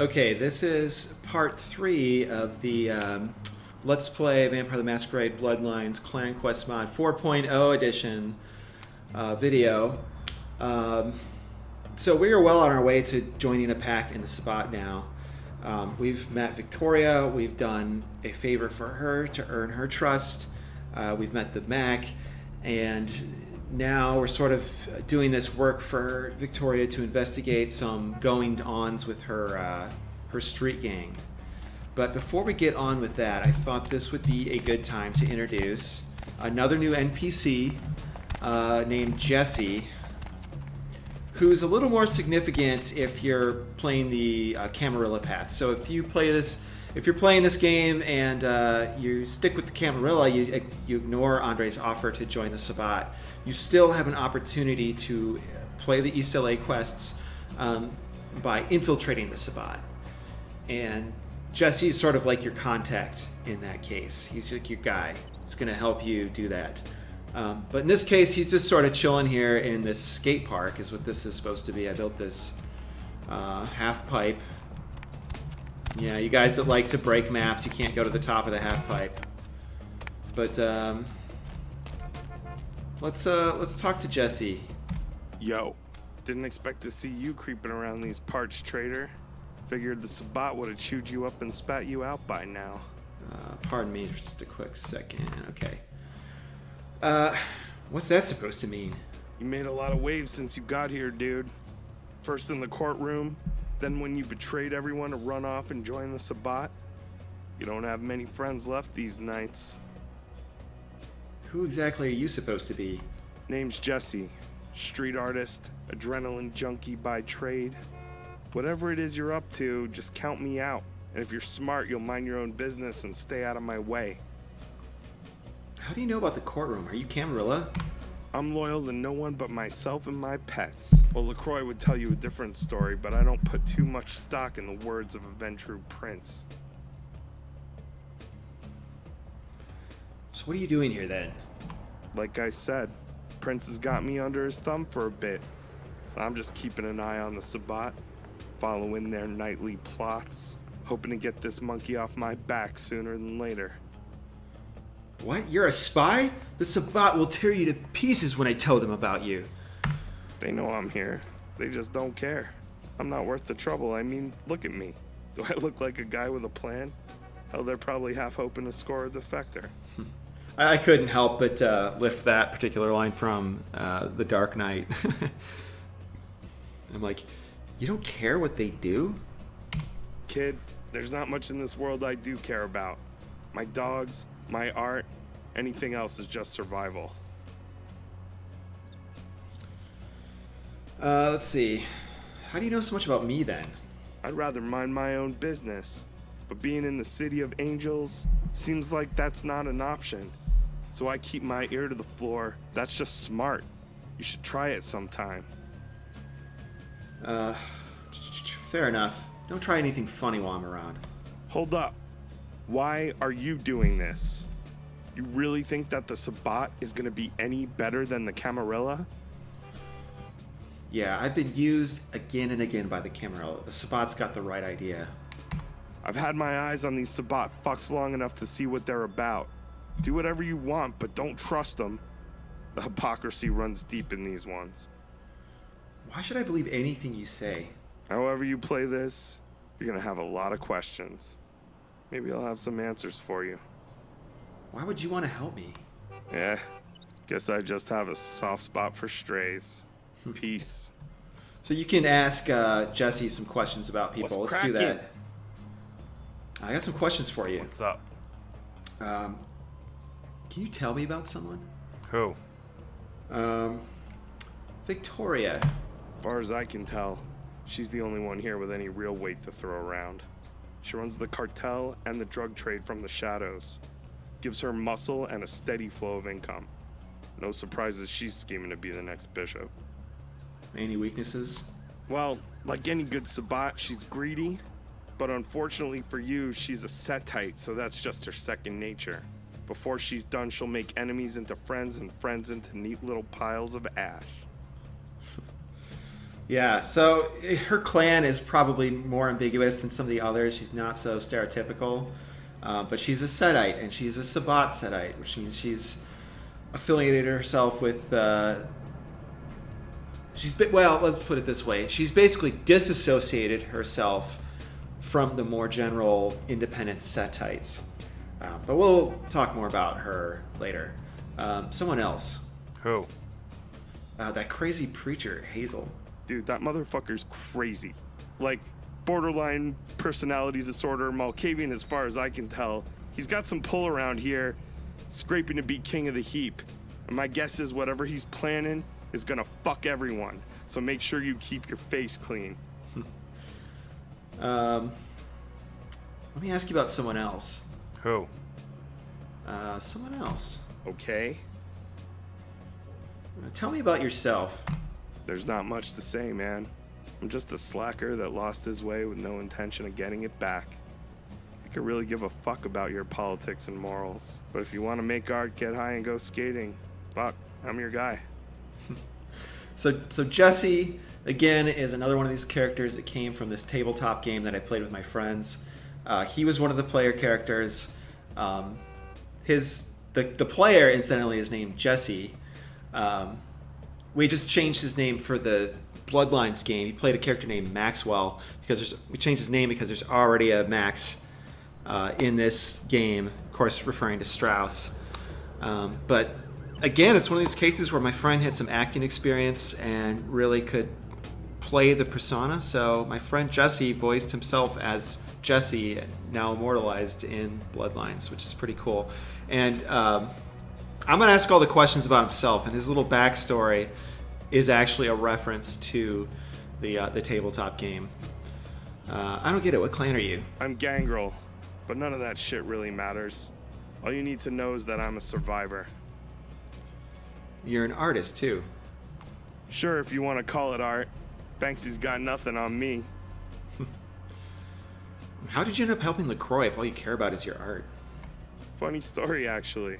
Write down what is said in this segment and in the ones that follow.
Okay, this is part 3 of the Let's Play Vampire the Masquerade Bloodlines Clan Quest Mod 4.0 edition video. So we are well on our way to joining a pack in the Sabbat now. We've met Victoria, we've done a favor for her to earn her trust, we've met the Mac, and now we're sort of doing this work for Victoria to investigate some going-ons with her street gang. But before we get on with that, I thought this would be a good time to introduce another new NPC named Jesse, who's a little more significant if you're playing the Camarilla path. So if you're playing this game and you stick with the Camarilla, you ignore Andre's offer to join the Sabbat, you still have an opportunity to play the East LA quests by infiltrating the Sabbat. And Jesse's sort of like your contact in that case. He's like your guy. He's going to help you do that. But in this case, he's just sort of chilling here in this skate park is what this is supposed to be. I built this half pipe. Yeah, you guys that like to break maps, you can't go to the top of the half pipe. But let's talk to Jesse. Yo, didn't expect to see you creeping around these parts, trader. Figured the Sabbat would have chewed you up and spat you out by now. Pardon me for just a quick second. Okay. What's that supposed to mean? You made a lot of waves since you got here, dude. First in the courtroom, then when you betrayed everyone to run off and join the Sabbat. You don't have many friends left these nights. Who exactly are you supposed to be? Name's Jesse. Street artist, adrenaline junkie by trade. Whatever it is you're up to, just count me out. And if you're smart, you'll mind your own business and stay out of my way. How do you know about the courtroom? Are you Camarilla? I'm loyal to no one but myself and my pets. Well, LaCroix would tell you a different story, but I don't put too much stock in the words of a Ventru prince. So what are you doing here then? Like I said, Prince has got me under his thumb for a bit. So I'm just keeping an eye on the Sabbat, following their nightly plots, hoping to get this monkey off my back sooner than later. What? You're a spy? The Sabbat will tear you to pieces when I tell them about you. They know I'm here. They just don't care. I'm not worth the trouble. I mean, look at me. Do I look like a guy with a plan? Hell, they're probably half hoping to score a defector. I couldn't help but lift that particular line from The Dark Knight. I'm like, you don't care what they do? Kid, there's not much in this world I do care about. My dogs, my art, anything else is just survival. Let's see. How do you know so much about me then? I'd rather mind my own business. But being in the city of angels seems like that's not an option. So I keep my ear to the floor. That's just smart. You should try it sometime. Fair enough. Don't try anything funny while I'm around. Hold up. Why are you doing this? You really think that the Sabbat is going to be any better than the Camarilla? Yeah, I've been used again and again by the Camarilla. The Sabbat's got the right idea. I've had my eyes on these Sabbat fucks long enough to see what they're about. Do whatever you want, but don't trust them. The hypocrisy runs deep in these ones. Why should I believe anything you say? However you play this, you're going to have a lot of questions. Maybe I'll have some answers for you. Why would you want to help me? Guess I just have a soft spot for strays. Peace. So you can ask Jesse some questions about people. Let's do that. I got some questions for you. What's up? Can you tell me about someone? Who? Victoria. As far as I can tell, she's the only one here with any real weight to throw around. She runs the cartel and the drug trade from the shadows. Gives her muscle and a steady flow of income. No surprises she's scheming to be the next bishop. Any weaknesses? Well, like any good Sabbat, she's greedy. But unfortunately for you, she's a Setite, so that's just her second nature. Before she's done, she'll make enemies into friends and friends into neat little piles of ash. Yeah, so her clan is probably more ambiguous than some of the others. She's not so stereotypical, but she's a Setite, and she's a Sabbat Setite, which means she's affiliated herself with. Let's put it this way: she's basically disassociated herself from the more general independent Setites. But we'll talk more about her later. Someone else. Who? That crazy preacher, Hazel. Dude, that motherfucker's crazy. Like, borderline personality disorder, Malkavian as far as I can tell. He's got some pull around here, scraping to be king of the heap. And my guess is whatever he's planning is gonna fuck everyone. So make sure you keep your face clean. Let me ask you about someone else. Who? Someone else. Okay. Tell me about yourself. There's not much to say, man. I'm just a slacker that lost his way with no intention of getting it back. I could really give a fuck about your politics and morals. But if you want to make art, get high, and go skating, fuck, I'm your guy. So Jesse, again, is another one of these characters that came from this tabletop game that I played with my friends. He was one of the player characters. The player, incidentally, is named Jesse. We just changed his name for the Bloodlines game. He played a character named Maxwell because we changed his name because there's already a Max in this game, of course, referring to Strauss. But again, it's one of these cases where my friend had some acting experience and really could play the persona. So my friend Jesse voiced himself as Jesse, now immortalized in Bloodlines, which is pretty cool. And I'm going to ask all the questions about himself, and his little backstory is actually a reference to the tabletop game. I don't get it. What clan are you? I'm Gangrel, but none of that shit really matters. All you need to know is that I'm a survivor. You're an artist, too. Sure, if you want to call it art. Banksy's got nothing on me. How did you end up helping LaCroix if all you care about is your art? Funny story, actually.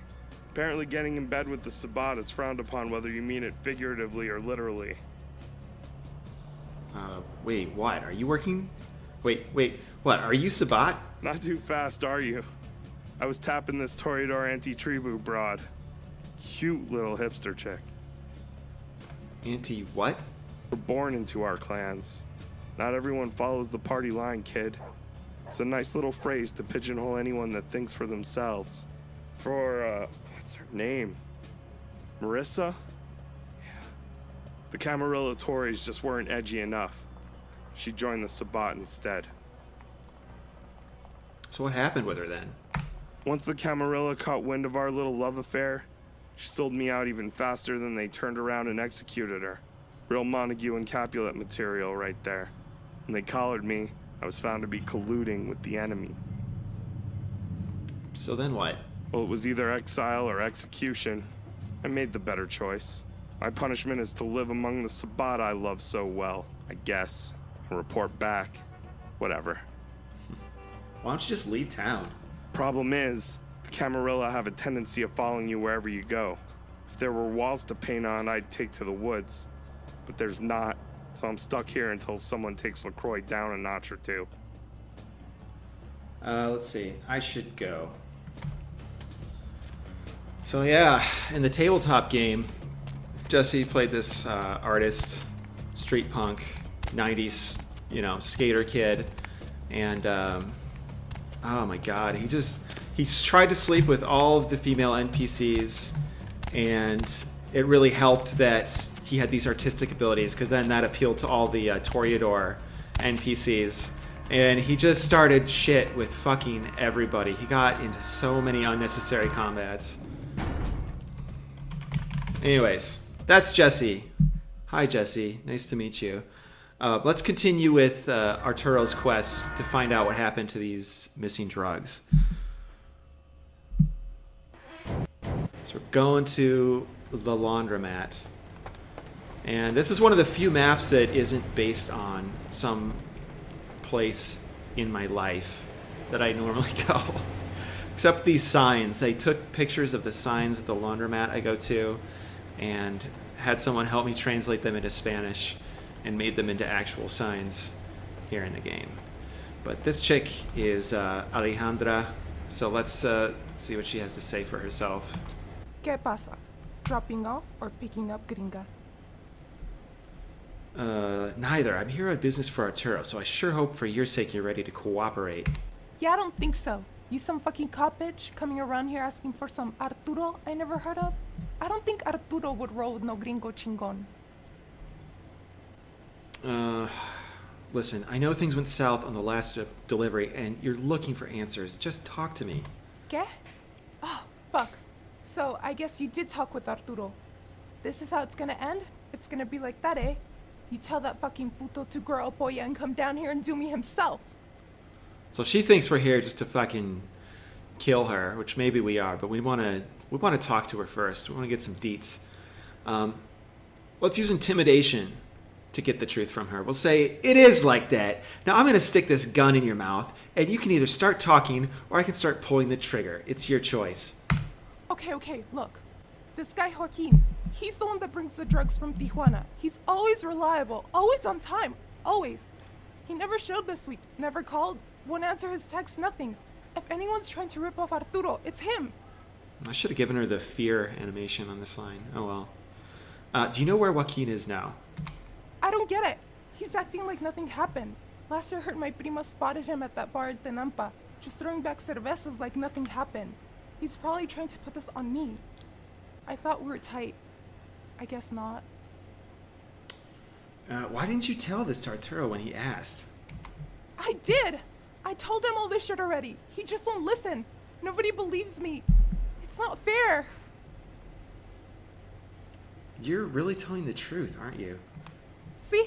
Apparently getting in bed with the Sabbat is frowned upon whether you mean it figuratively or literally. Wait, what? Are you working? Wait, what? Are you Sabbat? Not too fast, are you? I was tapping this Toreador anti-Tribu broad. Cute little hipster chick. Anti-what? We're born into our clans. Not everyone follows the party line, kid. It's a nice little phrase to pigeonhole anyone that thinks for themselves. For, what's her name? Marissa? Yeah. The Camarilla Tories just weren't edgy enough. She joined the Sabbat instead. So what happened with her then? Once the Camarilla caught wind of our little love affair, she sold me out even faster than they turned around and executed her. Real Montague and Capulet material right there. When they collared me, I was found to be colluding with the enemy. So then what? Well, it was either exile or execution. I made the better choice. My punishment is to live among the Sabbat I love so well, I guess, and report back. Whatever. Why don't you just leave town? Problem is, the Camarilla have a tendency of following you wherever you go. If there were walls to paint on, I'd take to the woods. But there's not, so I'm stuck here until someone takes LaCroix down a notch or two. Let's see. I should go. So yeah, in the tabletop game, Jesse played this artist, street punk, 90s, skater kid. And, oh my god, he's tried to sleep with all of the female NPCs, and it really helped that he had these artistic abilities, because then that appealed to all the Toreador NPCs. And he just started shit with fucking everybody. He got into so many unnecessary combats. Anyways, that's Jesse. Hi, Jesse. Nice to meet you. Let's continue with Arturo's quest to find out what happened to these missing drugs. So we're going to the laundromat. And this is one of the few maps that isn't based on some place in my life that I normally go. Except these signs. I took pictures of the signs at the laundromat I go to and had someone help me translate them into Spanish. and made them into actual signs here in the game. But this chick is Alejandra, so let's see what she has to say for herself. ¿Qué pasa? Dropping off or picking up, gringa? Neither. I'm here on business for Arturo, so I sure hope for your sake you're ready to cooperate. Yeah, I don't think so. You some fucking cop bitch coming around here asking for some Arturo I never heard of? I don't think Arturo would roll with no gringo chingon. Listen, I know things went south on the last delivery, and you're looking for answers. Just talk to me. ¿Qué? Oh, fuck. So, I guess you did talk with Arturo. This is how it's gonna end? It's gonna be like that, eh? You tell that fucking puto to grow polla and come down here and do me himself. So she thinks we're here just to fucking kill her, which maybe we are, but we want to talk to her first. We want to get some deets. Let's use intimidation to get the truth from her. We'll say, it is like that. Now I'm going to stick this gun in your mouth, and you can either start talking, or I can start pulling the trigger. It's your choice. Okay, look. This guy Joaquin, he's the one that brings the drugs from Tijuana. He's always reliable, always on time, always. He never showed this week, never called, won't answer his texts, nothing. If anyone's trying to rip off Arturo, it's him. I should have given her the fear animation on this line. Oh well. Do you know where Joaquin is now? I don't get it. He's acting like nothing happened. Last I heard, my prima spotted him at that bar at Tenampa, just throwing back cervezas like nothing happened. He's probably trying to put this on me. I thought we were tight. I guess not. Why didn't you tell this to Arturo when he asked? I did! I told him all this shit already. He just won't listen. Nobody believes me. It's not fair. You're really telling the truth, aren't you? See?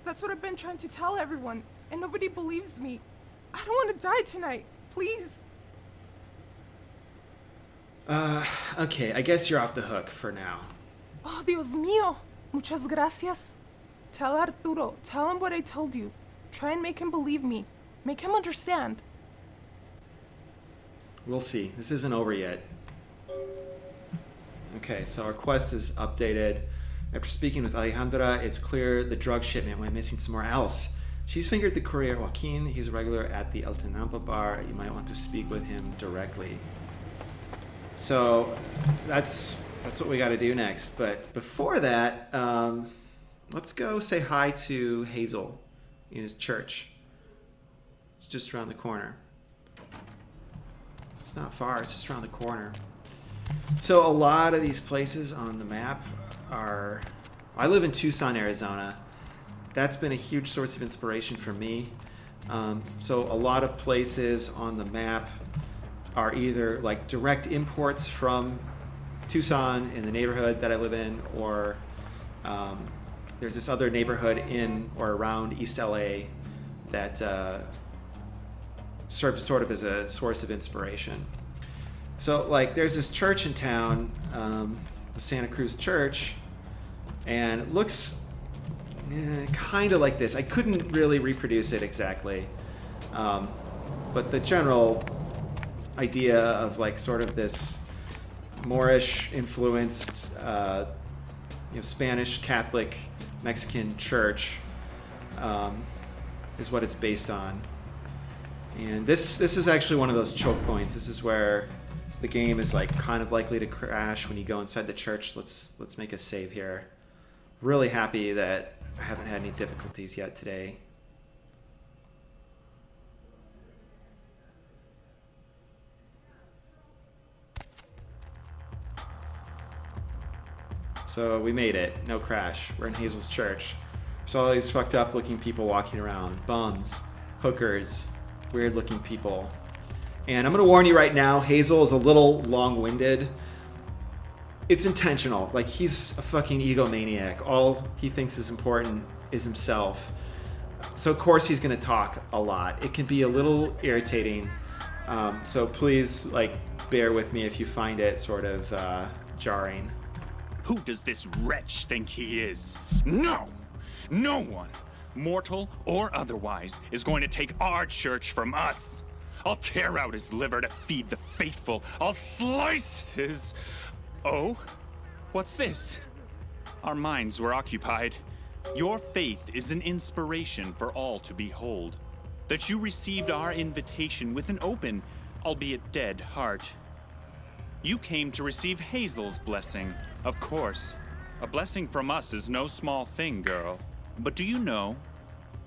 That's what I've been trying to tell everyone, and nobody believes me. I don't want to die tonight. Please. Okay, I guess you're off the hook for now. Oh, Dios mío. Muchas gracias. Tell Arturo. Tell him what I told you. Try and make him believe me. Make him understand. We'll see. This isn't over yet. Okay, so our quest is updated. After speaking with Alejandra, it's clear the drug shipment went missing somewhere else. She's fingered the courier Joaquin. He's a regular at the El Tenampa bar. You might want to speak with him directly. So that's what we got to do next. But before that, let's go say hi to Hazel in his church. It's just around the corner. It's not far. It's just around the corner. So a lot of these places on the map are... I live in Tucson, Arizona. That's been a huge source of inspiration for me. So a lot of places on the map are either like direct imports from Tucson in the neighborhood that I live in, or there's this other neighborhood in or around East LA that serves sort of as a source of inspiration. So like there's this church in town, the Santa Cruz Church, and it looks kind of like this. I couldn't really reproduce it exactly, but the general idea of like sort of this Moorish influenced Spanish Catholic Mexican church is what it's based on. And this is actually one of those choke points. This is where the game is like kind of likely to crash when you go inside the church. Let's make a save here. Really happy that I haven't had any difficulties yet today. So we made it. No crash. We're in Hazel's church. So all these fucked up looking people walking around. Bums, hookers, weird looking people. And I'm going to warn you right now, Hazel is a little long-winded. It's intentional. Like, he's a fucking egomaniac. All he thinks is important is himself. So of course he's going to talk a lot. It can be a little irritating. So please, like, bear with me if you find it sort of jarring. Who does this wretch think he is? No! No one, mortal or otherwise, is going to take our church from us. I'll tear out his liver to feed the faithful. I'll slice his... Oh? What's this? Our minds were occupied. Your faith is an inspiration for all to behold. That you received our invitation with an open, albeit dead, heart. You came to receive Hazel's blessing, of course. A blessing from us is no small thing, girl. But do you know,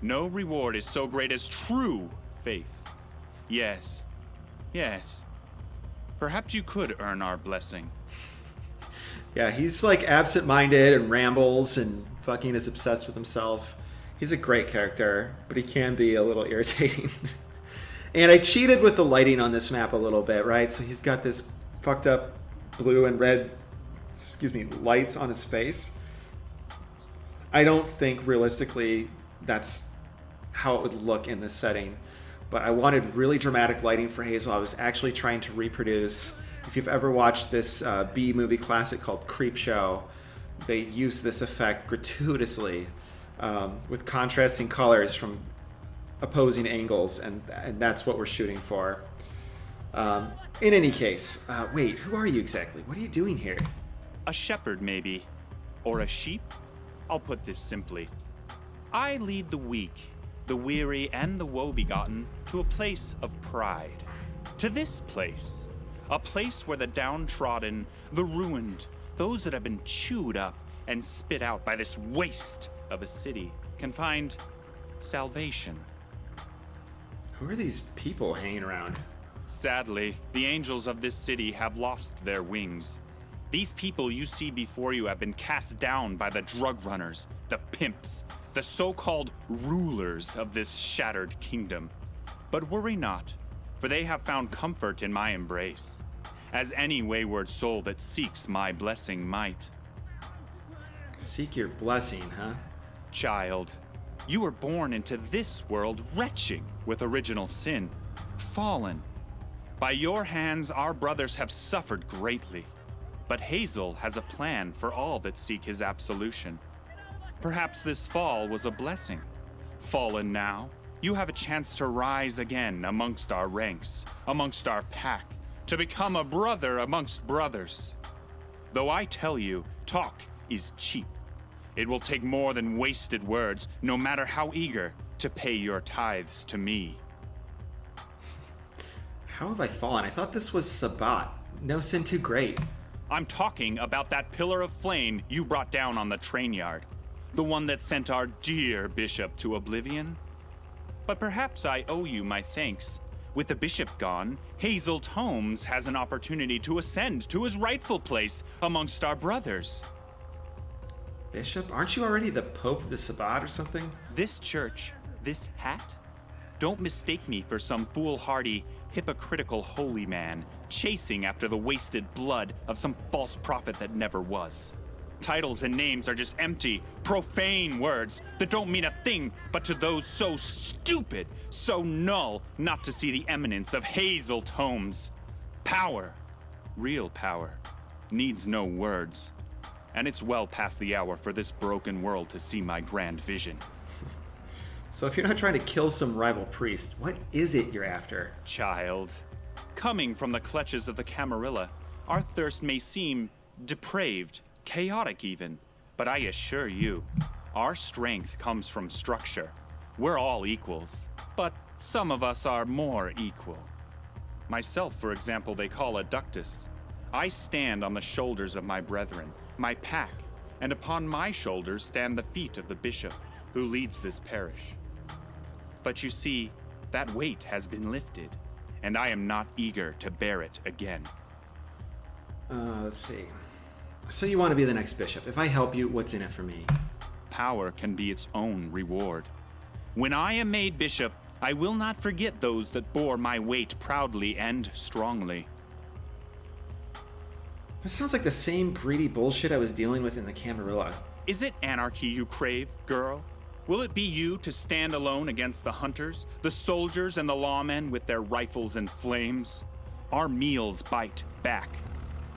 no reward is so great as true faith. Yes, yes. Perhaps you could earn our blessing. Yeah, he's like absent-minded and rambles and fucking is obsessed with himself. He's a great character, but he can be a little irritating. And I cheated with the lighting on this map a little bit, right? So he's got this fucked up blue and red, lights on his face. I don't think realistically that's how it would look in this setting. But I wanted really dramatic lighting for Hazel. I was actually trying to reproduce. If you've ever watched this B-movie classic called Creepshow, they use this effect gratuitously with contrasting colors from opposing angles, and that's what we're shooting for. In any case, wait, who are you exactly? What are you doing here? A shepherd, maybe. Or a sheep? I'll put this simply. I lead the weak, the weary, and the woe-begotten to a place of pride. To this place. A place where the downtrodden, the ruined, those that have been chewed up and spit out by this waste of a city can find salvation. Who are these people hanging around? Sadly, the angels of this city have lost their wings. These people you see before you have been cast down by the drug runners, the pimps, the so-called rulers of this shattered kingdom. But worry not, for they have found comfort in my embrace, as any wayward soul that seeks my blessing might. Seek your blessing, huh? Child, you were born into this world retching with original sin, fallen. By your hands, our brothers have suffered greatly. But Hazel has a plan for all that seek his absolution. Perhaps this fall was a blessing. Fallen now, you have a chance to rise again amongst our ranks, amongst our pack, to become a brother amongst brothers. Though I tell you, talk is cheap. It will take more than wasted words, no matter how eager, to pay your tithes to me. How have I fallen? I thought this was Sabbat. No sin too great. I'm talking about that pillar of flame you brought down on the train yard. The one that sent our dear bishop to oblivion. But perhaps I owe you my thanks. With the bishop gone, Hazel Holmes has an opportunity to ascend to his rightful place amongst our brothers. Bishop? Aren't you already the Pope of the Sabbat or something? This church, this hat? Don't mistake me for some foolhardy, hypocritical holy man chasing after the wasted blood of some false prophet that never was. Titles and names are just empty, profane words that don't mean a thing but to those so stupid, so null, not to see the eminence of Hazel Holmes. Power, real power, needs no words. And it's well past the hour for this broken world to see my grand vision. So if you're not trying to kill some rival priest, what is it you're after? Child, coming from the clutches of the Camarilla, our thirst may seem depraved, chaotic even, but I assure you, our strength comes from structure. We're all equals, but some of us are more equal. Myself, for example, they call a ductus. I stand on the shoulders of my brethren, my pack, and upon my shoulders stand the feet of the bishop, who leads this parish. But you see, that weight has been lifted, and I am not eager to bear it again. Let's see. So you want to be the next bishop. If I help you, what's in it for me? Power can be its own reward. When I am made bishop, I will not forget those that bore my weight proudly and strongly. This sounds like the same greedy bullshit I was dealing with in the Camarilla. Is it anarchy you crave, girl? Will it be you to stand alone against the hunters, the soldiers, and the lawmen with their rifles and flames? Our meals bite back.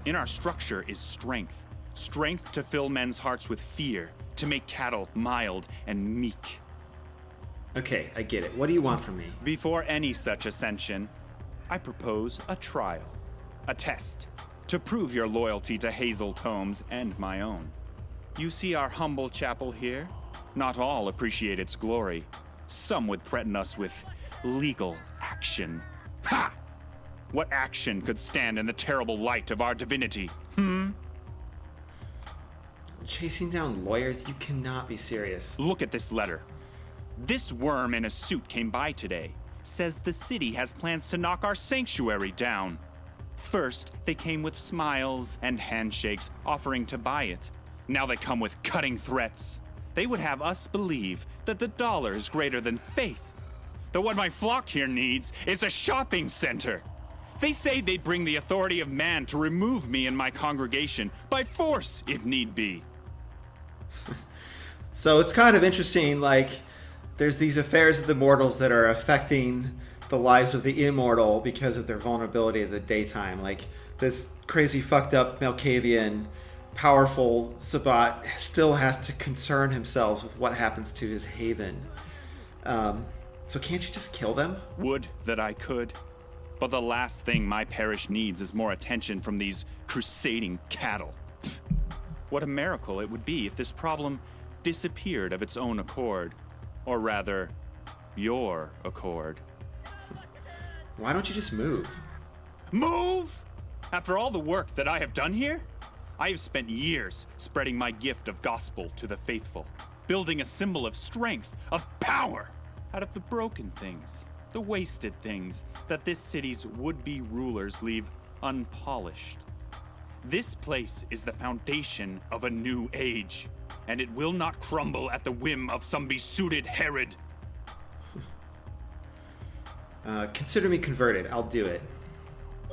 In our structure is strength. Strength to fill men's hearts with fear, to make cattle mild and meek. Okay, I get it. What do you want from me? Before any such ascension, I propose a trial, a test, to prove your loyalty to Hazel Holmes and my own. You see our humble chapel here? Not all appreciate its glory. Some would threaten us with legal action. Ha! What action could stand in the terrible light of our divinity? Chasing down lawyers? You cannot be serious. Look at this letter. This worm in a suit came by today. Says the city has plans to knock our sanctuary down. First, they came with smiles and handshakes, offering to buy it. Now they come with cutting threats. They would have us believe that the dollar is greater than faith. That what my flock here needs is a shopping center. They say they'd bring the authority of man to remove me and my congregation, by force if need be. So it's kind of interesting, like, there's these affairs of the mortals that are affecting the lives of the immortal because of their vulnerability in the daytime. Like, this crazy fucked up Malkavian, powerful Sabbat still has to concern himself with what happens to his haven. So can't you just kill them? Would that I could. But the last thing my parish needs is more attention from these crusading cattle. What a miracle it would be if this problem disappeared of its own accord. Or rather, your accord. Why don't you just move? Move? After all the work that I have done here? I have spent years spreading my gift of gospel to the faithful, building a symbol of strength, of power, out of the broken things, the wasted things that this city's would-be rulers leave unpolished. This place is the foundation of a new age, and it will not crumble at the whim of some besuited Herod. Consider me converted. I'll do it.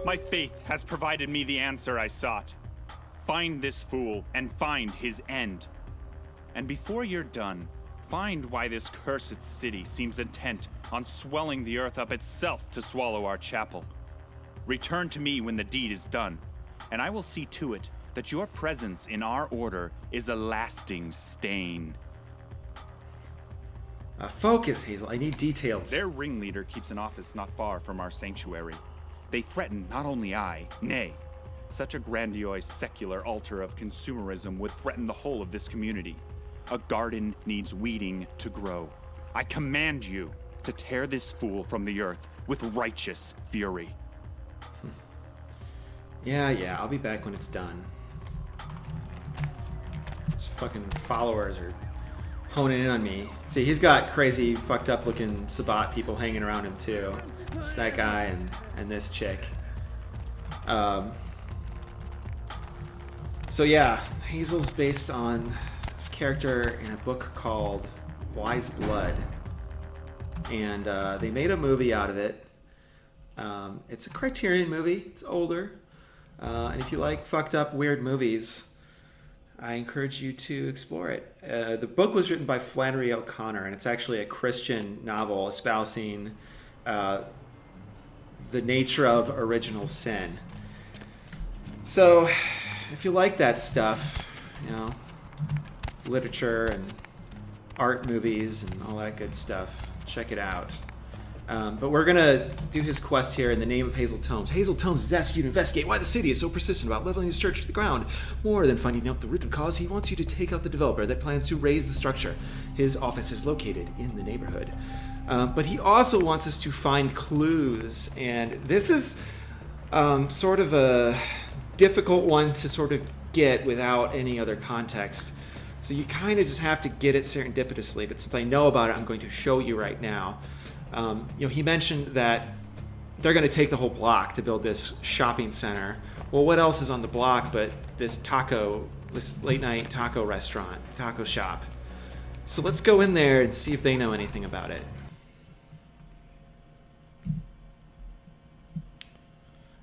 My faith has provided me the answer I sought. Find this fool and find his end. And before you're done, find why this cursed city seems intent on swelling the earth up itself to swallow our chapel. Return to me when the deed is done, and I will see to it that your presence in our order is a lasting stain. Focus, Hazel. I need details. Their ringleader keeps an office not far from our sanctuary. They threaten not only I, nay, such a grandiose secular altar of consumerism would threaten the whole of this community. A garden needs weeding to grow. I command you to tear this fool from the earth with righteous fury. Yeah, I'll be back when it's done. These fucking followers are honing in on me. See, he's got crazy, fucked up looking Sabbat people hanging around him too. Just that guy and this chick. So yeah, Hazel's based on this character in a book called Wise Blood. And they made a movie out of it. It's a Criterion movie. It's older. And if you like fucked up, weird movies, I encourage you to explore it. The book was written by Flannery O'Connor, and it's actually a Christian novel espousing the nature of original sin. So, if you like that stuff, you know, literature and art movies and all that good stuff, check it out. But we're going to do his quest here in the name of Hazel Tomes. Hazel Tomes is asking you to investigate why the city is so persistent about leveling his church to the ground. More than finding out the root of cause, he wants you to take out the developer that plans to raise the structure. His office is located in the neighborhood. But he also wants us to find clues. And this is sort of a difficult one to sort of get without any other context. So you kind of just have to get it serendipitously. But since I know about it, I'm going to show you right now. He mentioned that they're going to take the whole block to build this shopping center. Well, what else is on the block but this late night taco restaurant, taco shop? So let's go in there and see if they know anything about it.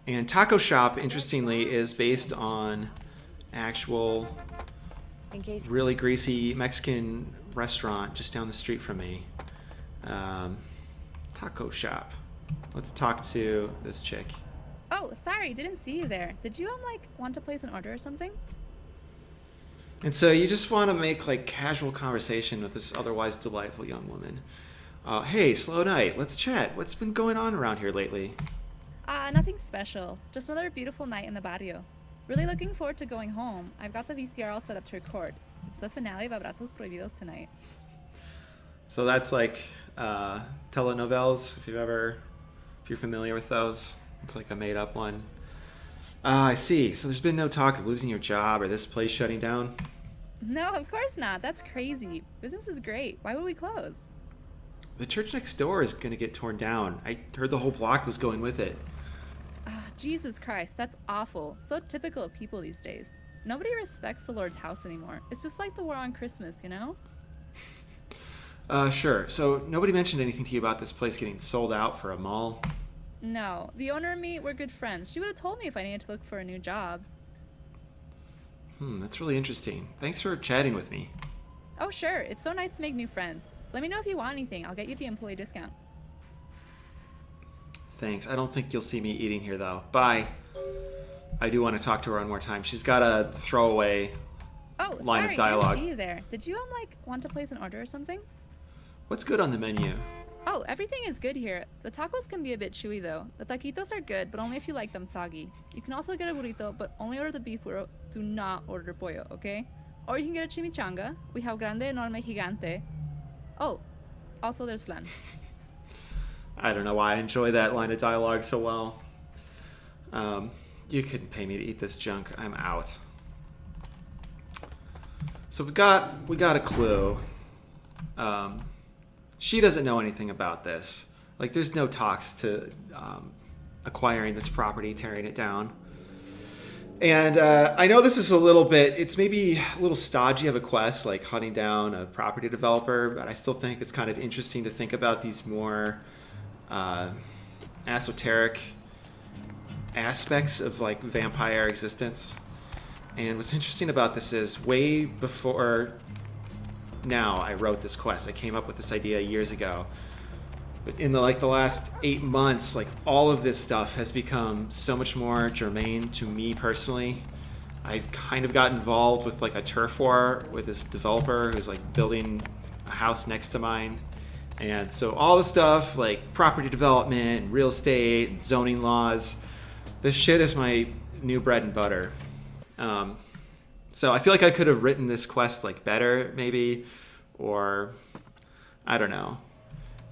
And taco shop, interestingly, is based on actual really greasy Mexican restaurant just down the street from me. Taco shop. Let's talk to this chick. Oh, sorry, didn't see you there. Did you want to place an order or something? And so you just want to make casual conversation with this otherwise delightful young woman. Hey, slow night. Let's chat. What's been going on around here lately? Nothing special. Just another beautiful night in the barrio. Really looking forward to going home. I've got the VCR all set up to record. It's the finale of Abrazos Prohibidos tonight. So that's like telenovelas, if you're familiar with those. It's like a made-up one. I see. So there's been no talk of losing your job or this place shutting down? No, of course not. That's crazy. Business is great. Why would we close? The church next door is going to get torn down. I heard the whole block was going with it. Jesus Christ, that's awful. So typical of people these days. Nobody respects the Lord's house anymore. It's just like the war on Christmas, you know? Sure. So nobody mentioned anything to you about this place getting sold out for a mall? No. The owner and me, we're good friends. She would have told me if I needed to look for a new job. That's really interesting. Thanks for chatting with me. Oh, sure. It's so nice to make new friends. Let me know if you want anything. I'll get you the employee discount. Thanks. I don't think you'll see me eating here, though. Bye. I do want to talk to her one more time. She's got a throwaway line of dialogue. Didn't see you there. Did you want to place an order or something? What's good on the menu? Oh, everything is good here. The tacos can be a bit chewy though. The taquitos are good, but only if you like them soggy. You can also get a burrito, but only order the beef burrito. Do not order pollo, okay? Or you can get a chimichanga. We have grande, enorme, gigante. Oh, also there's flan. I don't know why I enjoy that line of dialogue so well. You couldn't pay me to eat this junk. I'm out. So we got a clue. She doesn't know anything about this. Like, there's no talks to acquiring this property, tearing it down. And I know this is it's maybe a little stodgy of a quest, like hunting down a property developer, but I still think it's kind of interesting to think about these more esoteric aspects of like vampire existence. And what's interesting about this is way before now I wrote this quest. I came up with this idea years ago. But in the last 8 months, like all of this stuff has become so much more germane to me personally. I've kind of got involved with like a turf war with this developer who's like building a house next to mine. And so all the stuff like property development and real estate and zoning laws, this shit is my new bread and butter. So I feel like I could have written this quest like better maybe, or I don't know.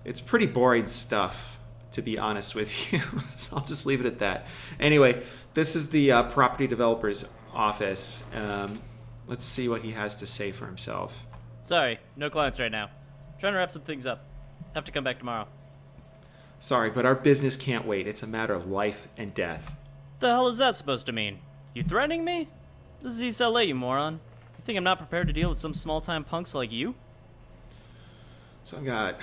It's pretty boring stuff, to be honest with you. So I'll just leave it at that. Anyway, this is the property developer's office. Let's see what he has to say for himself. Sorry, no clients right now. Trying to wrap some things up. Have to come back tomorrow. Sorry, but our business can't wait. It's a matter of life and death. The hell is that supposed to mean? You threatening me? This is East LA, you moron. You think I'm not prepared to deal with some small-time punks like you? So I've got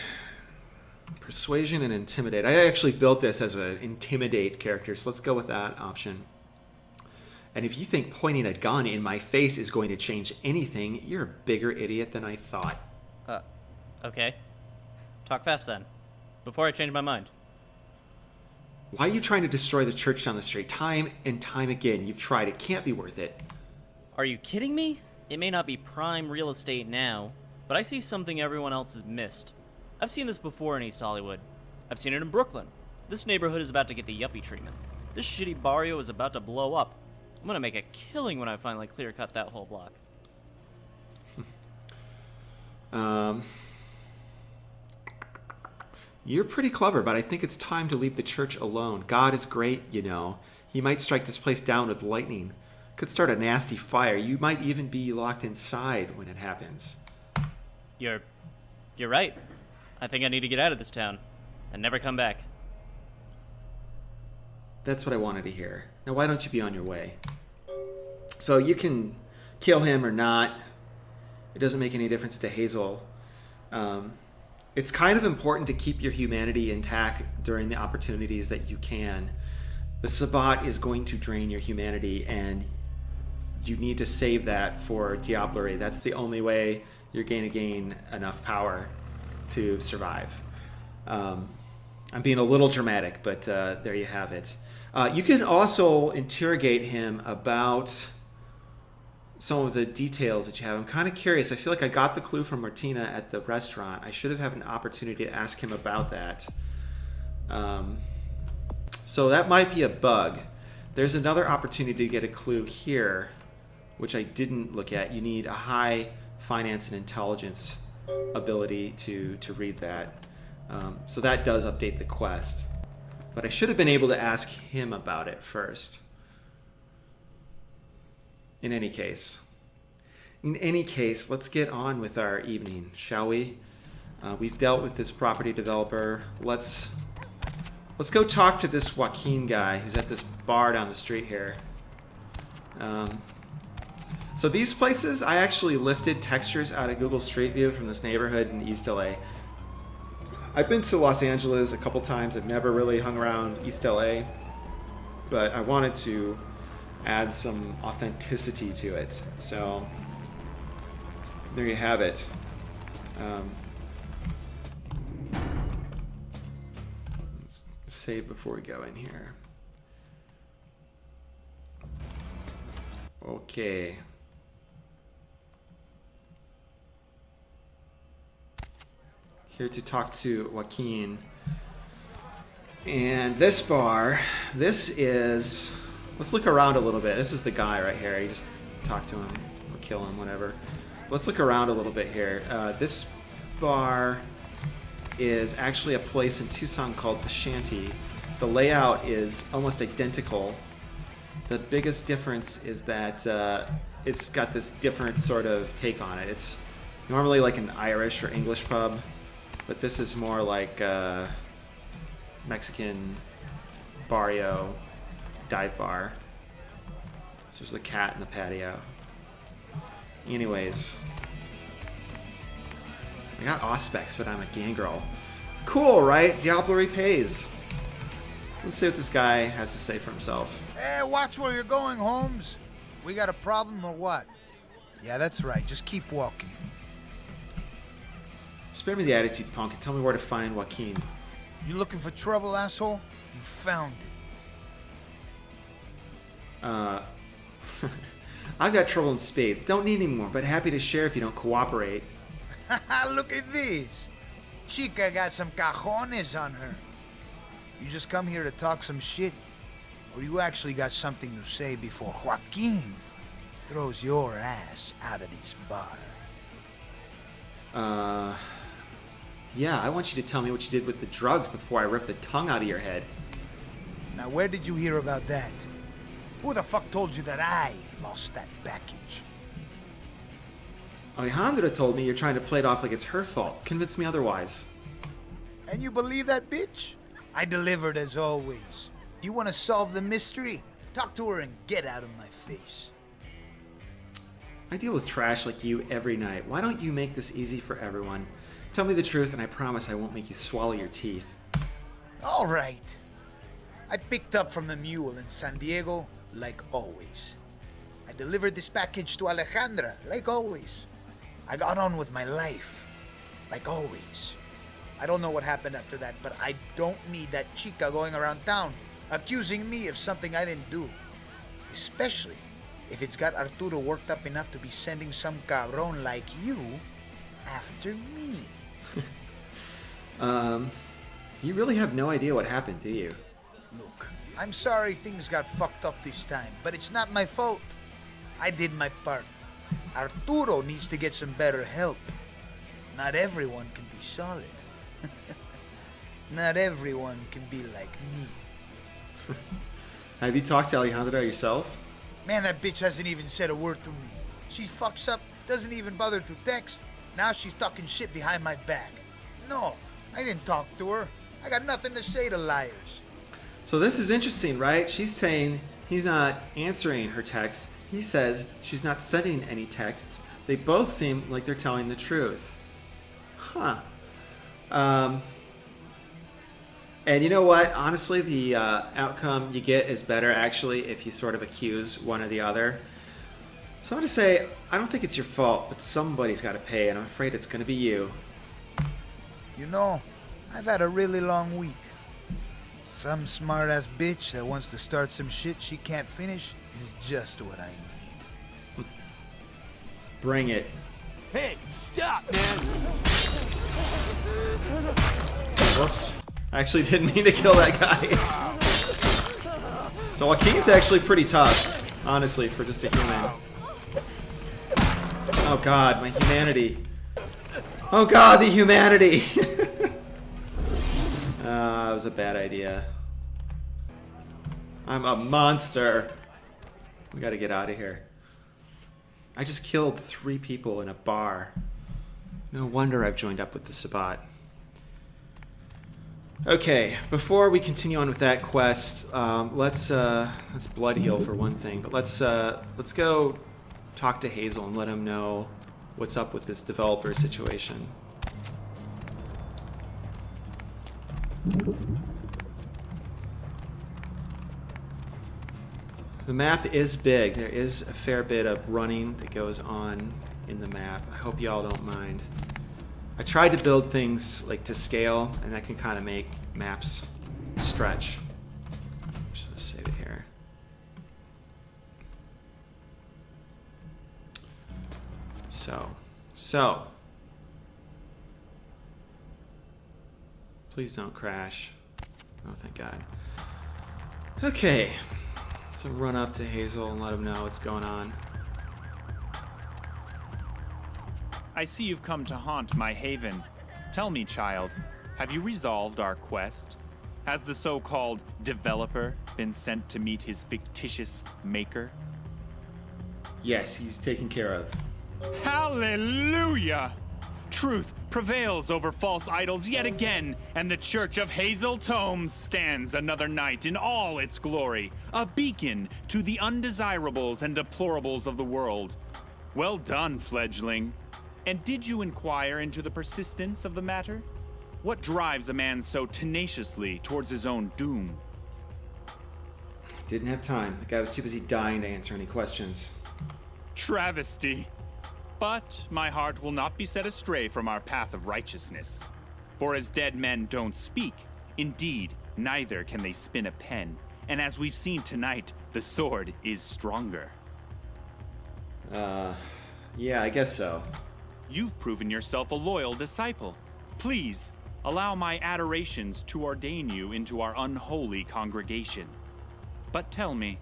persuasion and intimidate. I actually built this as an intimidate character, so let's go with that option. And if you think pointing a gun in my face is going to change anything, you're a bigger idiot than I thought. Okay. Talk fast then, before I change my mind. Why are you trying to destroy the church down the street? Time and time again, you've tried. It can't be worth it. Are you kidding me? It may not be prime real estate now, but I see something everyone else has missed. I've seen this before in East Hollywood. I've seen it in Brooklyn. This neighborhood is about to get the yuppie treatment. This shitty barrio is about to blow up. I'm gonna make a killing when I finally clear-cut that whole block. You're pretty clever, but I think it's time to leave the church alone. God is great, you know. He might strike this place down with lightning. Could start a nasty fire. You might even be locked inside when it happens. You're right. I think I need to get out of this town and never come back. That's what I wanted to hear. Now why don't you be on your way? So you can kill him or not. It doesn't make any difference to Hazel. It's kind of important to keep your humanity intact during the opportunities that you can. The Sabbat is going to drain your humanity, and you need to save that for Diablerie. That's the only way you're going to gain enough power to survive. I'm being a little dramatic, but there you have it. You can also interrogate him about some of the details that you have. I'm kind of curious. I feel like I got the clue from Martina at the restaurant. I should have had an opportunity to ask him about that. So that might be a bug. There's another opportunity to get a clue here, which I didn't look at. You need a high finance and intelligence ability to read that. So that does update the quest. But I should have been able to ask him about it first. In any case, let's get on with our evening, shall we? We've dealt with this property developer. Let's go talk to this Joaquin guy who's at this bar down the street here. So these places, I actually lifted textures out of Google Street View from this neighborhood in East LA. I've been to Los Angeles a couple times. I've never really hung around East LA, but I wanted to add some authenticity to it. So there you have it. Let's save before we go in here. Okay. Here to talk to Joaquin. And this bar, this is... Let's look around a little bit. This is the guy right here. You just talk to him or kill him, whatever. Let's look around a little bit here. This bar is actually a place in Tucson called The Shanty. The layout is almost identical. The biggest difference is that it's got this different sort of take on it. It's normally like an Irish or English pub, but this is more like Mexican barrio dive bar. So there's the cat in the patio. Anyways, I got Auspex, but I'm a gangrel. Cool, right? Diablo repays. Let's see what this guy has to say for himself. Hey, watch where you're going, Holmes. We got a problem or what? Yeah, that's right. Just keep walking. Spare me the attitude, punk, and tell me where to find Joaquin. You looking for trouble, asshole? You found it. I've got trouble in spades. Don't need any more, but happy to share if you don't cooperate. Look at this. Chica got some cajones on her. You just come here to talk some shit? Or you actually got something to say before Joaquin throws your ass out of this bar? Yeah, I want you to tell me what you did with the drugs before I rip the tongue out of your head. Now, where did you hear about that? Who the fuck told you that I lost that package? Alejandra told me you're trying to play it off like it's her fault. Convince me otherwise. And you believe that bitch? I delivered as always. You want to solve the mystery? Talk to her and get out of my face. I deal with trash like you every night. Why don't you make this easy for everyone? Tell me the truth and I promise I won't make you swallow your teeth. All right. I picked up from the mule in San Diego, like always. I delivered this package to Alejandra, like always. I got on with my life, like always. I don't know what happened after that, but I don't need that chica going around town accusing me of something I didn't do. Especially if it's got Arturo worked up enough to be sending some cabron like you after me. You really have no idea what happened, do you? Look, I'm sorry things got fucked up this time, but it's not my fault. I did my part. Arturo needs to get some better help. Not everyone can be solid. Not everyone can be like me. Have you talked to Alejandra yourself? Man, that bitch hasn't even said a word to me. She fucks up, doesn't even bother to text. Now she's talking shit behind my back. No, I didn't talk to her. I got nothing to say to liars. So this is interesting, right? She's saying he's not answering her texts. He says she's not sending any texts. They both seem like they're telling the truth. Huh. And you know what? Honestly, the outcome you get is better, actually, if you sort of accuse one or the other. So I'm going to say, I don't think it's your fault, but somebody's got to pay, and I'm afraid it's going to be you. You know, I've had a really long week. Some smart-ass bitch that wants to start some shit she can't finish is just what I need. Bring it. Hey, stop, man! Whoops. I actually didn't mean to kill that guy. So Joaquin's actually pretty tough, honestly, for just a human. Oh god, my humanity. Oh god, the humanity! That was a bad idea. I'm a monster. We gotta get out of here. I just killed 3 people in a bar. No wonder I've joined up with the Sabbat. Okay, before we continue on with that quest, let's blood heal for one thing. But let's go talk to Hazel and let him know what's up with this developer situation. The map is big. There is a fair bit of running that goes on in the map. I hope y'all don't mind. I tried to build things like to scale, and that can kind of make maps stretch. Just save it here. So. Please don't crash. Oh, thank God. Okay. So run up to Hazel and let him know what's going on. I see you've come to haunt my haven. Tell me, child, have you resolved our quest? Has the so-called developer been sent to meet his fictitious maker? Yes, he's taken care of. Hallelujah! Truth prevails over false idols yet again, and the Church of Hazel Tomes stands another night in all its glory, a beacon to the undesirables and deplorables of the world. Well done, fledgling. And did you inquire into the persistence of the matter? What drives a man so tenaciously towards his own doom? Didn't have time. The guy was too busy dying to answer any questions. Travesty. But my heart will not be set astray from our path of righteousness. For as dead men don't speak, indeed, neither can they spin a pen. And as we've seen tonight, the sword is stronger. Yeah, I guess so. You've proven yourself a loyal disciple. Please, allow my adorations to ordain you into our unholy congregation. But tell me,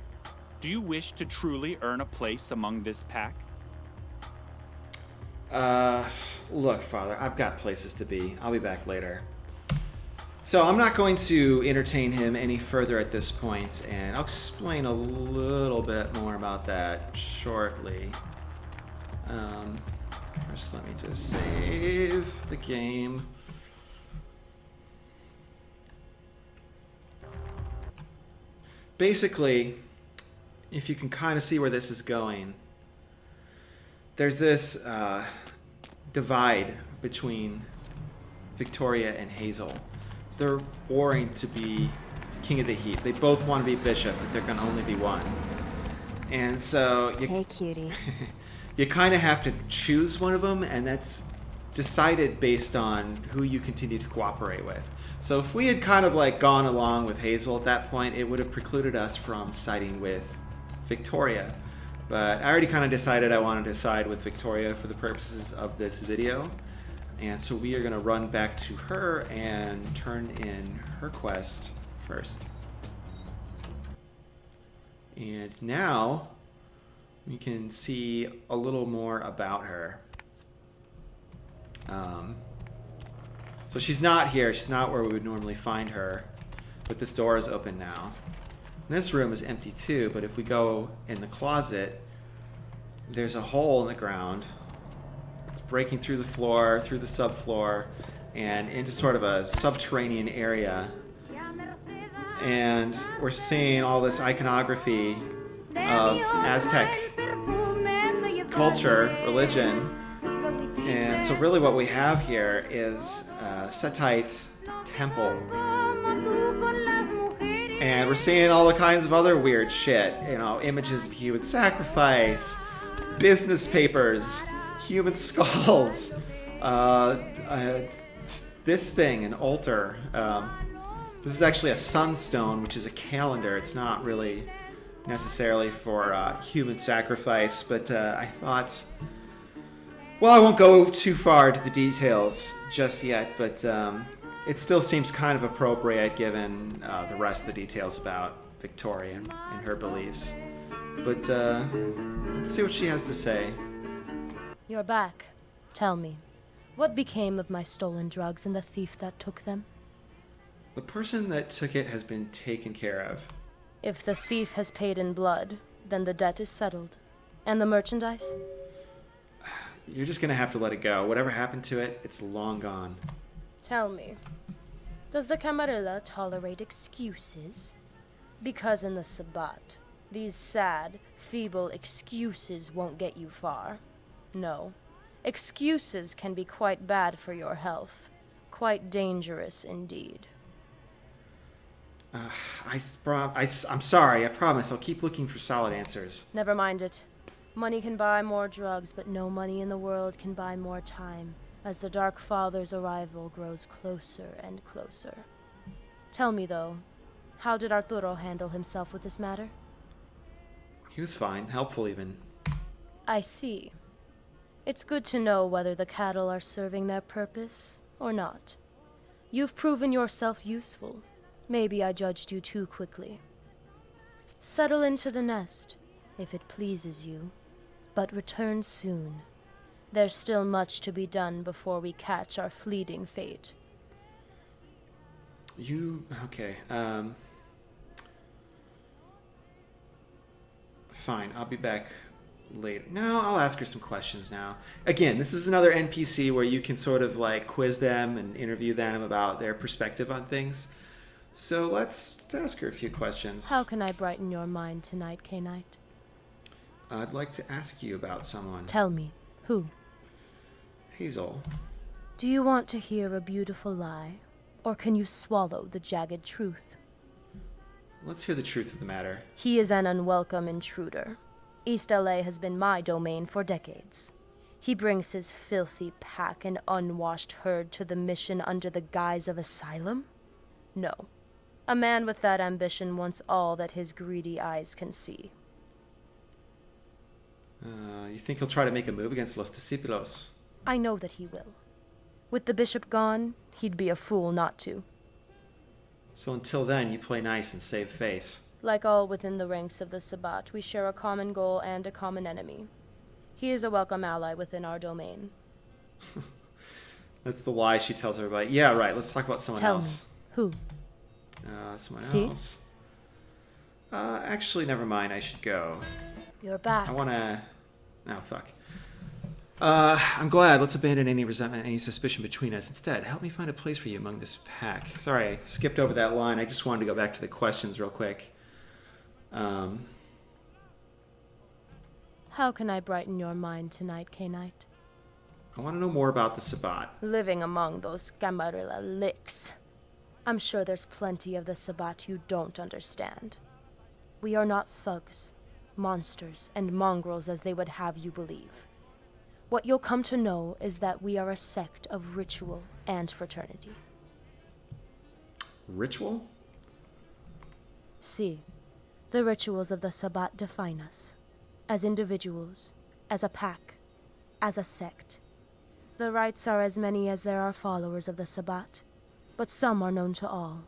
do you wish to truly earn a place among this pack? Look, Father, I've got places to be. I'll be back later. So I'm not going to entertain him any further at this point, and I'll explain a little bit more about that shortly. First, let me just save the game. Basically, if you can kind of see where this is going, there's this divide between Victoria and Hazel. They're warring to be king of the heap. They both want to be bishop, but there can only be one. And so Hey, cutie. you kind of have to choose one of them, and that's decided based on who you continue to cooperate with. So if we had kind of like gone along with Hazel at that point, it would have precluded us from siding with Victoria. But I already kind of decided I wanted to side with Victoria for the purposes of this video. And so we are going to run back to her and turn in her quest first. And now we can see a little more about her. So she's not here. She's not where we would normally find her. But this door is open now. And this room is empty too, but if we go in the closet, there's a hole in the ground. It's breaking through the floor, through the subfloor, and into sort of a subterranean area. And we're seeing all this iconography of Aztec culture, religion. And so really what we have here is a Setite temple. And we're seeing all the kinds of other weird shit. You know, images of human sacrifice, business papers, human skulls, this thing, an altar. This is actually a sunstone, which is a calendar. It's not really necessarily for human sacrifice, but I thought, well, I won't go too far into the details just yet, but it still seems kind of appropriate given the rest of the details about Victoria and her beliefs. But let's see what she has to say. You're back. Tell me, What became of my stolen drugs and the thief that took them? The person that took it has been taken care of. If the thief has paid in blood, then the debt is settled. And the merchandise? You're just gonna have to let it go. Whatever happened to it, it's long gone. Tell me, does the Camarilla tolerate excuses? Because in the Sabbat, these sad, feeble excuses won't get you far. No. Excuses can be quite bad for your health. Quite dangerous indeed. I'm sorry, I promise. I'll keep looking for solid answers. Never mind it. Money can buy more drugs, but no money in the world can buy more time, as the Dark Father's arrival grows closer and closer. Tell me, though, how did Arturo handle himself with this matter? He was fine, helpful even. I see. It's good to know whether the cattle are serving their purpose or not. You've proven yourself useful. Maybe I judged you too quickly. Settle into the nest, if it pleases you, but return soon. There's still much to be done before we catch our fleeting fate. Okay, fine, I'll be back later. No, I'll ask her some questions now. Again, this is another NPC where you can sort of like quiz them and interview them about their perspective on things. So let's ask her a few questions. How can I brighten your mind tonight, K-Knight? I'd like to ask you about someone. Tell me, who? Hazel. Do you want to hear a beautiful lie, or can you swallow the jagged truth? Let's hear the truth of the matter. He is an unwelcome intruder. East LA has been my domain for decades. He brings his filthy pack and unwashed herd to the mission under the guise of asylum? No. A man with that ambition wants all that his greedy eyes can see. You think he'll try to make a move against Los Discípulos? I know that he will. With the bishop gone, he'd be a fool not to. So until then, you play nice and save face. Like all within the ranks of the Sabbat, we share a common goal and a common enemy. He is a welcome ally within our domain. That's the lie she tells everybody. Yeah, right, let's talk about someone else. Tell me, who? Someone See? else. Actually, never mind, I should go. You're back. I wanna... Oh, fuck. I'm glad. Let's abandon any resentment, any suspicion between us. Instead, help me find a place for you among this pack. Sorry, I skipped over that line. I just wanted to go back to the questions real quick. How can I brighten your mind tonight, K-Knight? I want to know more about the Sabbat. Living among those Camarilla licks. I'm sure there's plenty of the Sabbat you don't understand. We are not thugs, monsters, and mongrels as they would have you believe. What you'll come to know is that we are a sect of ritual and fraternity. Ritual? See, the rituals of the Sabbat define us. As individuals, as a pack, as a sect. The rites are as many as there are followers of the Sabbat, but some are known to all.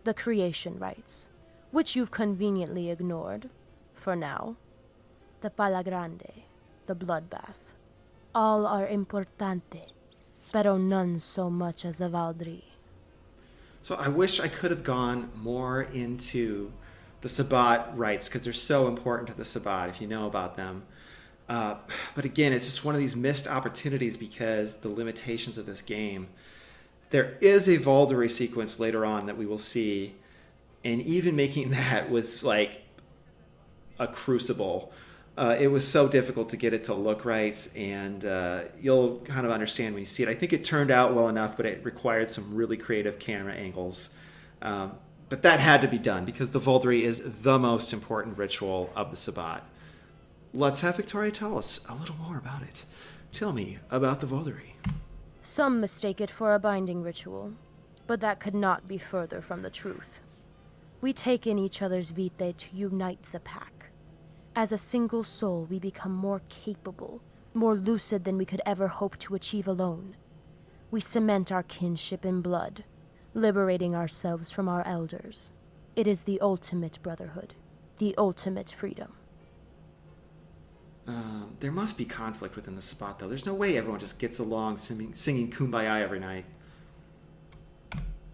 The creation rites, which you've conveniently ignored, for now. The Pala Grande, the bloodbath. All are importante, pero none so much as the Valdri. So I wish I could have gone more into the Sabbat rites, because they're so important to the Sabbat, if you know about them. But again, it's just one of these missed opportunities because the limitations of this game. There is a Valdri sequence later on that we will see, and even making that was like a crucible. It was so difficult to get it to look right, and you'll kind of understand when you see it. I think it turned out well enough, but it required some really creative camera angles. But that had to be done because the Valdri is the most important ritual of the Sabbat. Let's have Victoria tell us a little more about it. Tell me about the Valdri. Some mistake it for a binding ritual, but that could not be further from the truth. We take in each other's vitae to unite the pack. As a single soul, we become more capable, more lucid than we could ever hope to achieve alone. We cement our kinship in blood, liberating ourselves from our elders. It is the ultimate brotherhood, the ultimate freedom. There must be conflict within the Sabbat, though. There's no way everyone just gets along singing Kumbaya every night.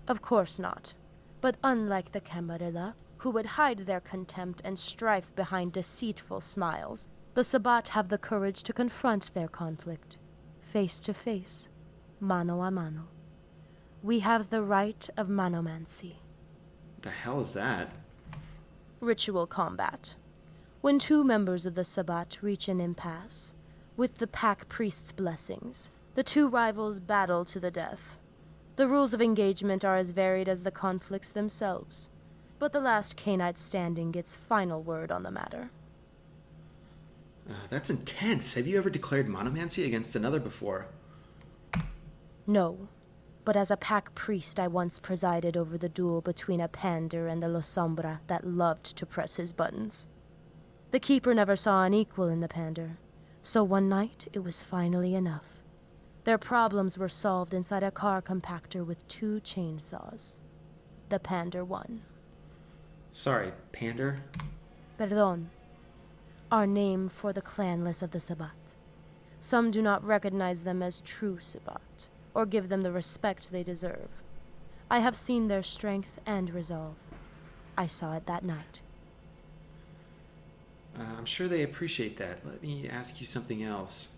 Of course not. But unlike the Camarilla, who would hide their contempt and strife behind deceitful smiles, the Sabbat have the courage to confront their conflict, face to face, mano a mano. We have the rite of manomancy. The hell is that? Ritual combat. When two members of the Sabbat reach an impasse, with the pack priest's blessings, the two rivals battle to the death. The rules of engagement are as varied as the conflicts themselves, but the last Cainite standing gets final word on the matter. That's intense. Have you ever declared monomancy against another before? No, but as a pack priest I once presided over the duel between a pander and the La Sombra that loved to press his buttons. The keeper never saw an equal in the pander, so one night it was finally enough. Their problems were solved inside a car compactor with 2 chainsaws. The pander won. Sorry, pander? Perdón. Our name for the clanless of the Sabbat. Some do not recognize them as true Sabbat, or give them the respect they deserve. I have seen their strength and resolve. I saw it that night. I'm sure they appreciate that. Let me ask you something else.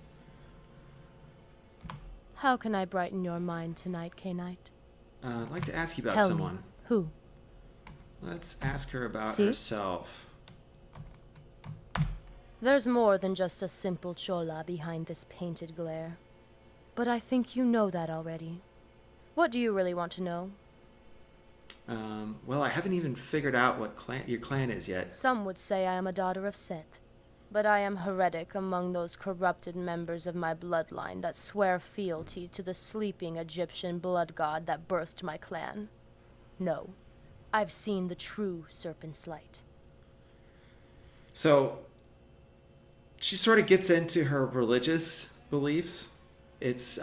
How can I brighten your mind tonight, Cainite? I'd like to ask you about Tell someone. me. Who? Let's ask her about See? herself. There's more than just a simple chola behind this painted glare. But I think you know that already. What do you really want to know? Well, I haven't even figured out what your clan is yet. Some would say I am a daughter of Seth, but I am heretic among those corrupted members of my bloodline that swear fealty to the sleeping Egyptian blood god that birthed my clan. No, I've seen the true serpent's light. So, she sort of gets into her religious beliefs. It's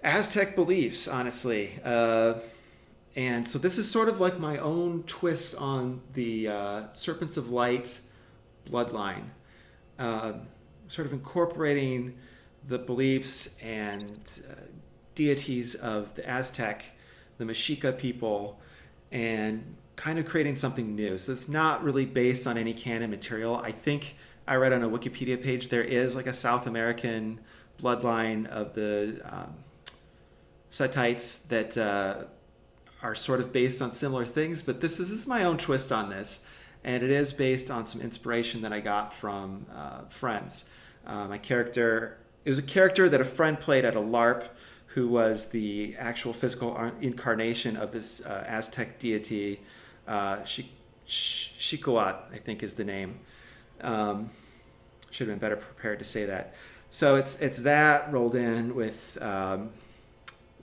Aztec beliefs, honestly. And so this is sort of like my own twist on the Serpents of Light bloodline. Sort of incorporating the beliefs and deities of the Aztec, the Mexica people, and kind of creating something new. So it's not really based on any canon material. I think I read on a Wikipedia page there is like a South American bloodline of the Setites that are sort of based on similar things, but this is my own twist on this, and it is based on some inspiration that I got from friends. It was a character that a friend played at a LARP who was the actual physical incarnation of this Aztec deity, Xicoat, I think is the name. Should have been better prepared to say that. So it's that rolled in with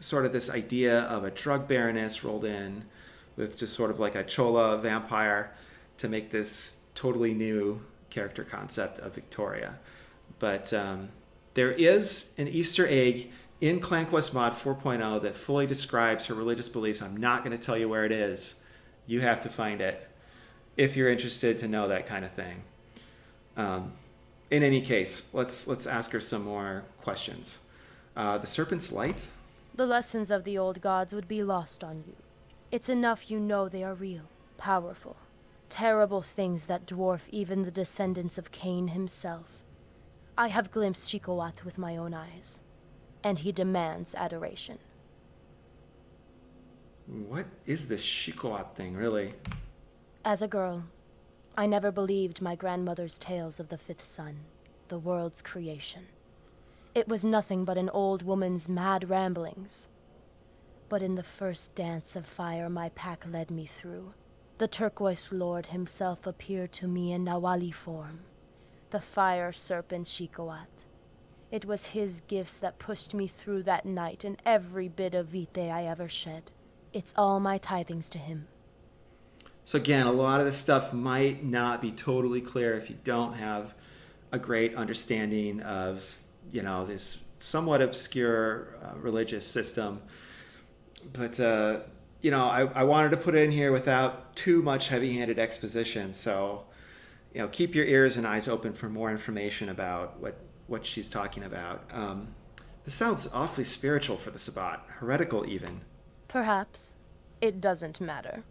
sort of this idea of a drug baroness rolled in with just sort of like a chola vampire to make this totally new character concept of Victoria. But there is an Easter egg in Clan Quest Mod 4.0 that fully describes her religious beliefs. I'm not going to tell you where it is. You have to find it if you're interested to know that kind of thing. In any case, let's ask her some more questions. The Serpent's Light? The lessons of the old gods would be lost on you. It's enough you know they are real, powerful, terrible things that dwarf even the descendants of Cain himself. I have glimpsed Xicoat with my own eyes, and he demands adoration. What is this Xicoat thing, really? As a girl, I never believed my grandmother's tales of the fifth son, the world's creation. It was nothing but an old woman's mad ramblings. But in the first dance of fire my pack led me through, the turquoise lord himself appeared to me in Nawali form, the fire serpent Xicoat. It was his gifts that pushed me through that night and every bit of vitae I ever shed. It's all my tithings to him. So again, a lot of this stuff might not be totally clear if you don't have a great understanding of, this somewhat obscure religious system. But, I wanted to put it in here without too much heavy-handed exposition. So, keep your ears and eyes open for more information about what she's talking about. This sounds awfully spiritual for the Sabbat, heretical even. Perhaps. It doesn't matter.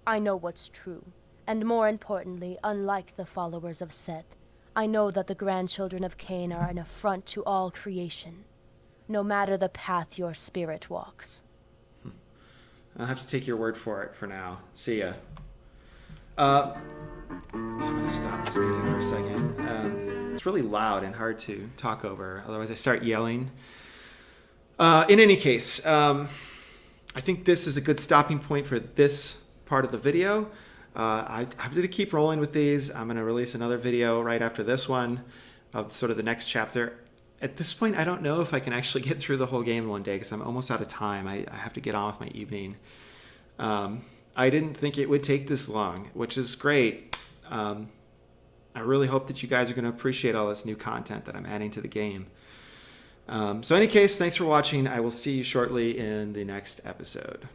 I know what's true, and more importantly, unlike the followers of Seth, I know that the grandchildren of Cain are an affront to all creation, no matter the path your spirit walks. I'll have to take your word for it for now. See ya. So I'm going to stop this music for a second. It's really loud and hard to talk over, otherwise I start yelling. In any case, I think this is a good stopping point for this part of the video. I'm going to keep rolling with these. I'm going to release another video right after this one of sort of the next chapter. At this point, I don't know if I can actually get through the whole game in one day because I'm almost out of time. I have to get on with my evening. I didn't think it would take this long, which is great. I really hope that you guys are going to appreciate all this new content that I'm adding to the game. So in any case, thanks for watching. I will see you shortly in the next episode.